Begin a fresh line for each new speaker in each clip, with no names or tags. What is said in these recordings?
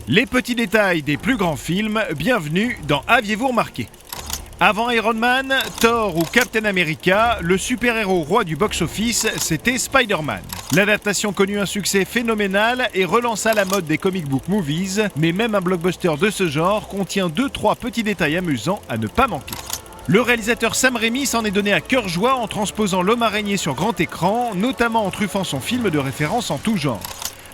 Les petits détails des plus grands films, bienvenue dans Aviez-vous remarqué ? Avant Iron Man, Thor ou Captain America, le super-héros roi du box-office, c'était Spider-Man. L'adaptation connut un succès phénoménal et relança la mode des comic book movies, mais même un blockbuster de ce genre contient 2-3 petits détails amusants à ne pas manquer. Le réalisateur Sam Raimi s'en est donné à cœur joie en transposant l'homme araignée sur grand écran, notamment en truffant son film de référence en tout genre.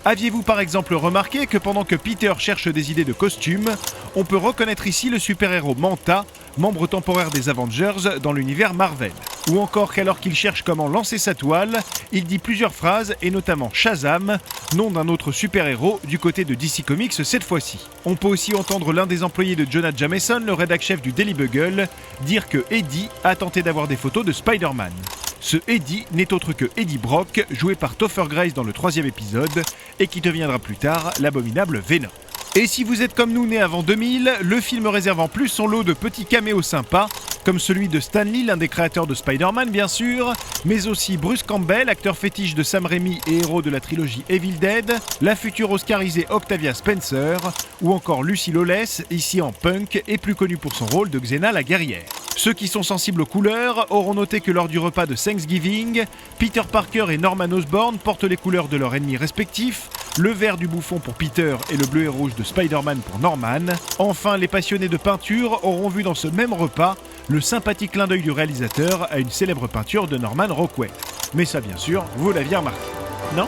Aviez-vous par exemple remarqué que pendant que Peter cherche des idées de costumes, on peut reconnaître ici le super-héros Manta, membre temporaire des Avengers dans l'univers Marvel. Ou encore qu'alors qu'il cherche comment lancer sa toile, il dit plusieurs phrases et notamment Shazam, nom d'un autre super-héros du côté de DC Comics cette fois-ci. On peut aussi entendre l'un des employés de Jonah Jameson, le rédac-chef du Daily Bugle, dire que Eddie a tenté d'avoir des photos de Spider-Man. Ce Eddie n'est autre que Eddie Brock, joué par Topher Grace dans le 3e épisode, et qui deviendra plus tard l'abominable Venom. Et si vous êtes comme nous né avant 2000, le film réserve en plus son lot de petits caméos sympas, comme celui de Stan Lee, l'un des créateurs de Spider-Man bien sûr, mais aussi Bruce Campbell, acteur fétiche de Sam Raimi et héros de la trilogie Evil Dead, la future oscarisée Octavia Spencer, ou encore Lucy Lawless, ici en punk et plus connue pour son rôle de Xena la guerrière. Ceux qui sont sensibles aux couleurs auront noté que lors du repas de Thanksgiving, Peter Parker et Norman Osborn portent les couleurs de leurs ennemis respectifs, le vert du bouffon pour Peter et le bleu et rouge de Spider-Man pour Norman. Enfin, les passionnés de peinture auront vu dans ce même repas le sympathique clin d'œil du réalisateur à une célèbre peinture de Norman Rockwell. Mais ça, bien sûr, vous l'aviez remarqué, non ?